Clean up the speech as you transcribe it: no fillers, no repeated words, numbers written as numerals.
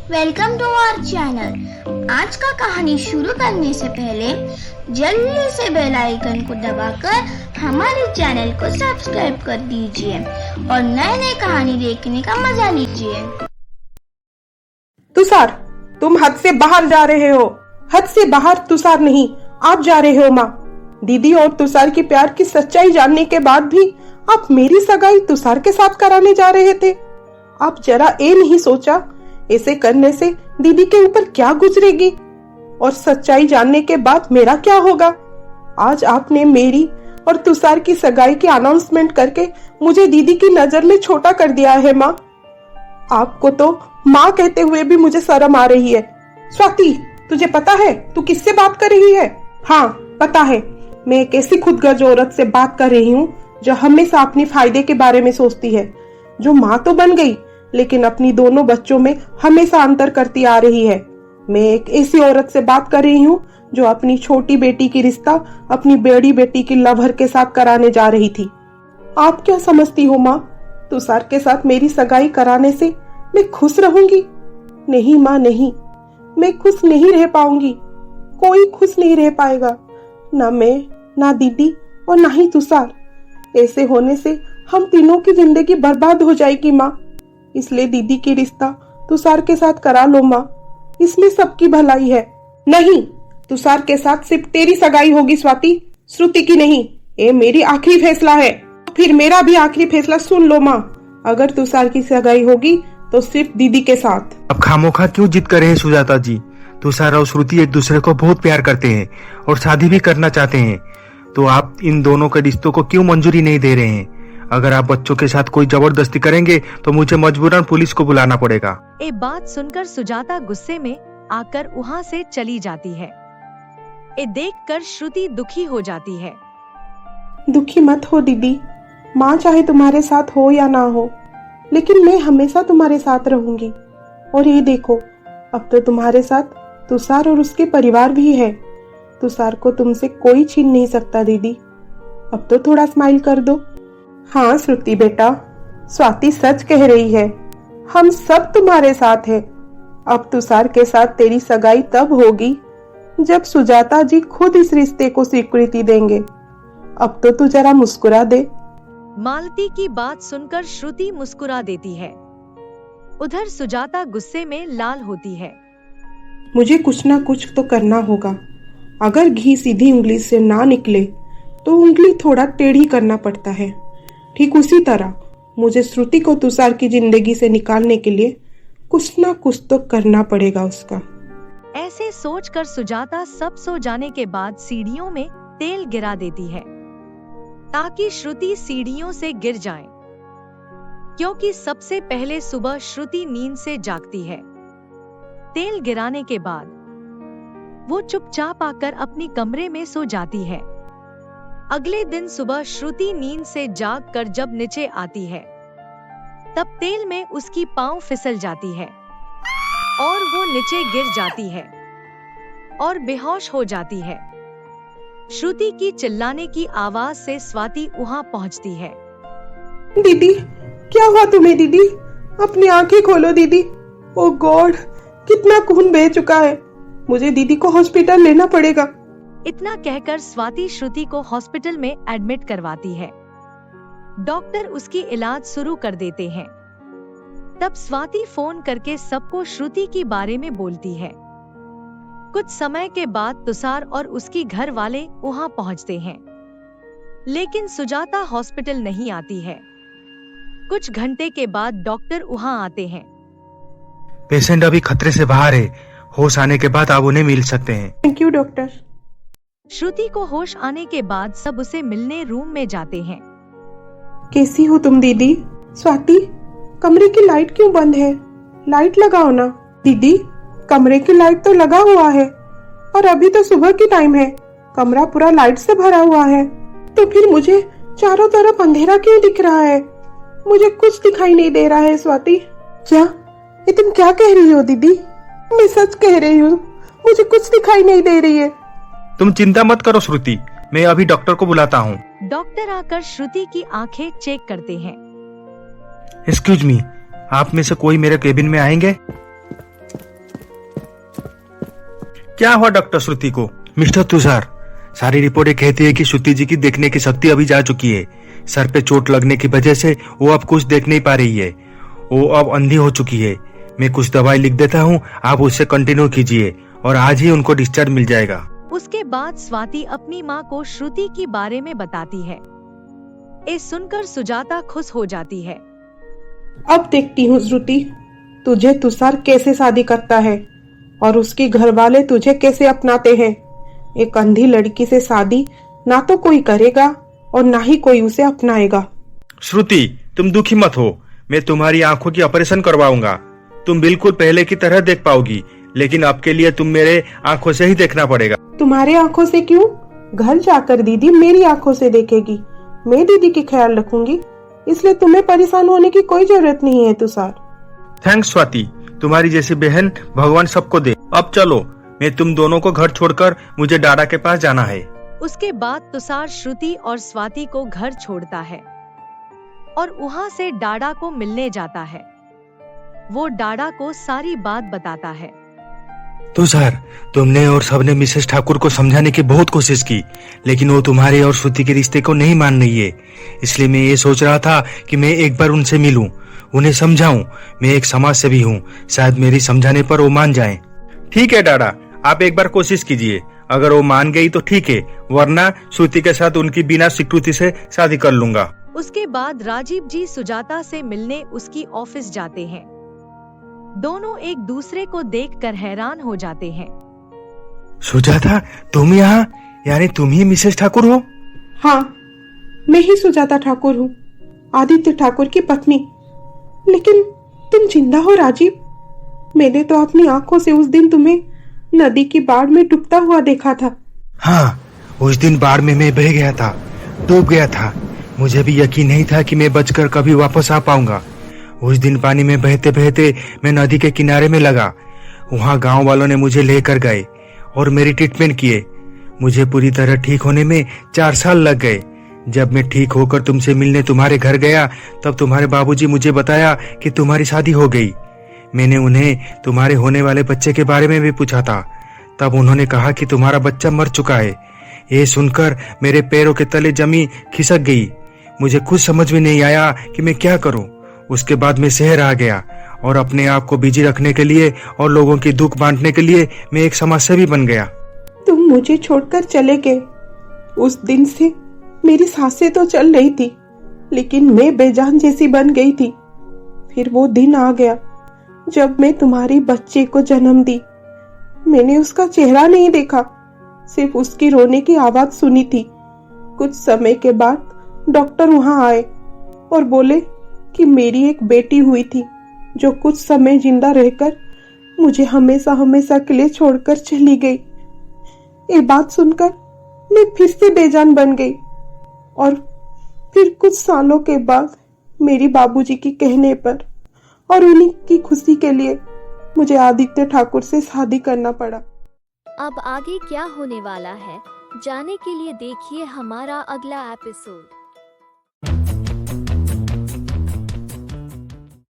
Welcome to our channel. आज का कहानी शुरू करने से पहले जल्दी से बेल आइकन को दबाकर हमारे चैनल को सब्सक्राइब कर दीजिए और नए नए कहानी देखने का मजा लीजिए। तुषार, तुम हद से बाहर जा रहे हो। हद से बाहर तुषार नहीं, आप जा रहे हो माँ। दीदी और तुषार की प्यार की सच्चाई जानने के बाद भी आप मेरी सगाई तुषार के साथ कराने जा रहे थे। आप जरा ये नहीं सोचा ऐसे करने से दीदी के ऊपर क्या गुजरेगी और सच्चाई जानने के बाद मेरा क्या होगा। आज आपने मेरी और तुषार की सगाई की अनाउंसमेंट करके मुझे दीदी की नजर में छोटा कर दिया है माँ। आपको तो माँ कहते हुए भी मुझे शर्म आ रही है। स्वाति, तुझे पता है तू किससे बात कर रही है? हाँ पता है, मैं एक ऐसी खुदगर्ज औरत से बात कर रही हूँ जो हमेशा अपने फायदे के बारे में सोचती है, जो माँ तो बन गई लेकिन अपनी दोनों बच्चों में हमेशा अंतर करती आ रही है। मैं एक ऐसी औरत से बात कर रही हूँ जो अपनी छोटी बेटी की रिश्ता अपनी बड़ी बेटी की लवर के साथ कराने जा रही थी। आप क्या समझती हो माँ, तुषार के साथ मेरी सगाई कराने से मैं खुश रहूंगी? नहीं माँ नहीं, मैं खुश नहीं रह पाऊंगी। कोई खुश नहीं रह पाएगा, ना मैं, ना दीदी और ना ही तुषार। ऐसे होने से हम तीनों की जिंदगी बर्बाद हो जाएगी माँ। इसलिए दीदी की रिश्ता तुषार के साथ करा लो माँ, इसमें सबकी भलाई है। नहीं, तुषार के साथ सिर्फ तेरी सगाई होगी स्वाति, श्रुति की नहीं। ये मेरी आखिरी फैसला है। फिर मेरा भी आखिरी फैसला सुन लो माँ। अगर तुषार की सगाई होगी तो सिर्फ दीदी के साथ। अब खामोखा क्यों जिद कर रहे हैं सुजाता जी? तुषार और श्रुति एक दूसरे को बहुत प्यार करते हैं और शादी भी करना चाहते हैं, तो आप इन दोनों के रिश्तों को क्यों मंजूरी नहीं दे रहे हैं? अगर आप बच्चों के साथ कोई जबरदस्ती करेंगे तो मुझे मजबूरन पुलिस को बुलाना पड़ेगा। ये बात सुनकर सुजाता गुस्से में आकर वहाँ से चली जाती है। ये देखकर श्रुति दुखी हो जाती है। दुखी मत हो दीदी, माँ चाहे तुम्हारे साथ हो या ना हो, लेकिन मैं हमेशा तुम्हारे साथ रहूंगी। और ये देखो, अब तो तुम्हारे साथ तुषार और उसके परिवार भी है। तुषार को तुमसे कोई छीन नहीं सकता दीदी। अब तो थोड़ा स्माइल कर दो। हाँ श्रुति बेटा, स्वाति सच कह रही है, हम सब तुम्हारे साथ हैं। अब तुषार के साथ तेरी सगाई तब होगी जब सुजाता जी खुद इस रिश्ते को स्वीकृति देंगे। अब तो तू जरा मुस्कुरा दे। मालती की बात सुनकर श्रुति मुस्कुरा देती है। उधर सुजाता गुस्से में लाल होती है। मुझे कुछ ना कुछ तो करना होगा। अगर घी सीधी उंगली से ना निकले तो उंगली थोड़ा टेढ़ी करना पड़ता है। ठीक उसी तरह मुझे श्रुति को तुषार की जिंदगी से निकालने के लिए कुछ ना कुछ तो करना पड़ेगा उसका। ऐसे सोचकर सुजाता सब सो जाने के बाद सीढ़ियों में तेल गिरा देती है ताकि श्रुति सीढ़ियों से गिर जाए, क्योंकि सबसे पहले सुबह श्रुति नींद से जागती है। तेल गिराने के बाद वो चुपचाप आकर अपनी कमरे में सो जाती है। अगले दिन सुबह श्रुति नींद से जागकर जब नीचे आती है तब तेल में उसकी पांव फिसल जाती है और वो नीचे गिर जाती है और बेहोश हो जाती है। श्रुति की चिल्लाने की आवाज से स्वाति वहां पहुंचती है। दीदी, क्या हुआ तुम्हें दीदी? अपनी आंखें खोलो दीदी। ओ गॉड, कितना खून बह चुका है। मुझे दीदी को हॉस्पिटल लेना पड़ेगा। इतना कहकर स्वाति श्रुति को हॉस्पिटल में एडमिट करवाती है। डॉक्टर उसकी इलाज शुरू कर देते हैं। तब स्वाति फोन करके सबको श्रुति के बारे में बोलती है। कुछ समय के बाद तुषार और उसकी घर वाले वहां पहुंचते हैं, लेकिन सुजाता हॉस्पिटल नहीं आती है। कुछ घंटे के बाद डॉक्टर वहां आते हैं। पेशेंट अभी खतरे से बाहर है, होश आने के बाद आप उन्हें मिल सकते हैं। Thank you doctor. श्रुति को होश आने के बाद सब उसे मिलने रूम में जाते हैं। कैसी हो तुम दीदी? स्वाति, कमरे की लाइट क्यों बंद है? लाइट लगाओ ना। दीदी, कमरे की लाइट तो लगा हुआ है और अभी तो सुबह की टाइम है। कमरा पूरा लाइट से भरा हुआ है, तो फिर मुझे चारों तरफ अंधेरा क्यों दिख रहा है? मुझे कुछ दिखाई नहीं दे रहा है। स्वाति, क्या ये तुम क्या कह रही हो दीदी? मैं सच कह रही हूँ, मुझे कुछ दिखाई नहीं दे रही है। तुम चिंता मत करो श्रुति, मैं अभी डॉक्टर को बुलाता हूँ। डॉक्टर आकर श्रुति की आंखें चेक करते हैं। एक्सक्यूज मी, आप में से कोई मेरे केबिन में आएंगे? क्या हुआ डॉक्टर श्रुति को? मिस्टर तुषार, सारी रिपोर्टें कहती है कि श्रुति जी की देखने की शक्ति अभी जा चुकी है। सर पे चोट लगने की वजह से वो अब कुछ देख नहीं पा रही है। वो अब अंधी हो चुकी है। मैं कुछ दवाई लिख देता हूँ, आप उससे कंटिन्यू कीजिए और आज ही उनको डिस्चार्ज मिल जाएगा। उसके बाद स्वाति अपनी माँ को श्रुति के बारे में बताती है। ये सुनकर सुजाता खुश हो जाती है। अब देखती हूँ श्रुति, तुझे तुषार कैसे शादी करता है और उसके घर वाले तुझे कैसे अपनाते हैं। एक अंधी लड़की से शादी ना तो कोई करेगा और ना ही कोई उसे अपनाएगा। श्रुति, तुम दुखी मत हो, मैं तुम्हारी आंखों की ऑपरेशन करवाऊंगा। तुम बिल्कुल पहले की तरह देख पाओगी, लेकिन अब के लिए तुम मेरे आंखों से ही देखना पड़ेगा। तुम्हारे आंखों से क्यों? घर जाकर दीदी मेरी आंखों से देखेगी। मैं दीदी की ख्याल रखूंगी, इसलिए तुम्हें परेशान होने की कोई जरूरत नहीं है तुषार। थैंक्स स्वाति, तुम्हारी जैसी बहन भगवान सबको दे। अब चलो, मैं तुम दोनों को घर छोड़कर मुझे डाडा के पास जाना है। उसके बाद तुषार श्रुति और स्वाति को घर छोड़ता है और वहाँ से डाडा को मिलने जाता है। वो डाडा को सारी बात बताता है। तुषार, तुमने और सबने मिसेस ठाकुर को समझाने की बहुत कोशिश की, लेकिन वो तुम्हारे और श्रुति के रिश्ते को नहीं मान रही है। इसलिए मैं ये सोच रहा था कि मैं एक बार उनसे मिलूं, उन्हें समझाऊं। मैं एक समाज सेवी हूँ, शायद मेरी समझाने पर वो मान जाएं। ठीक है डाडा, आप एक बार कोशिश कीजिए। अगर वो मान गई तो ठीक है, वरना श्रुति के साथ उनकी बिना स्वीकृति से शादी कर लूंगा। उसके बाद राजीव जी सुजाता से मिलने उसकी ऑफिस जाते हैं। दोनों एक दूसरे को देखकर हैरान हो जाते हैं। सुजाता, तुम यहाँ? यानी तुम ही मिसेस ठाकुर हो? हाँ, मैं ही सुजाता ठाकुर हूँ, आदित्य ठाकुर की पत्नी। लेकिन तुम जिंदा हो राजीव? मैंने तो अपनी आंखों से उस दिन तुम्हें नदी की बाढ़ में डूबता हुआ देखा था। हाँ, उस दिन बाढ़ में मैं बह गया था, डूब गया था। मुझे भी यकीन नहीं था कि मैं बचकर कभी वापस आ पाऊंगा। उस दिन पानी में बहते बहते मैं नदी के किनारे में लगा। वहाँ गांव वालों ने मुझे लेकर गए और मेरी ट्रीटमेंट किए। मुझे पूरी तरह ठीक होने में 4 साल लग गए। जब मैं ठीक होकर तुमसे मिलने तुम्हारे घर गया, तब तुम्हारे बाबूजी मुझे बताया कि तुम्हारी शादी हो गई। मैंने उन्हें तुम्हारे होने वाले बच्चे के बारे में भी पूछा था। तब उन्होंने कहा कि तुम्हारा बच्चा मर चुका है। ये सुनकर मेरे पैरों के तले जमीन खिसक गई। मुझे कुछ समझ में नहीं आया कि मैं क्या करूं। उसके बाद मैं शहर आ गया और अपने आप को बिजी रखने के लिए और लोगों की दुख बांटने के लिए मैं एक समाजसेवी बन गया। तुम मुझे छोड़कर चले गए। उस दिन से मेरी सांसें तो चल रही थी, लेकिन मैं बेजान जैसी बन गई थी। फिर वो दिन आ गया जब मैं तुम्हारी बच्चे को जन्म दी। मैंने उसका चेहरा नहीं देखा, सिर्फ उसकी रोने की आवाज सुनी थी। कुछ समय के बाद डॉक्टर वहां आए और बोले कि मेरी एक बेटी हुई थी जो कुछ समय जिंदा रहकर मुझे हमेशा हमेशा के लिए छोड़कर चली गई। ये बात सुनकर मैं फिर से बेजान बन गई और फिर कुछ सालों के बाद मेरी बाबूजी के कहने पर और उन्हीं की खुशी के लिए मुझे आदित्य ठाकुर से शादी करना पड़ा। अब आगे क्या होने वाला है जानने के लिए देखिए हमारा अगला एपिसोड।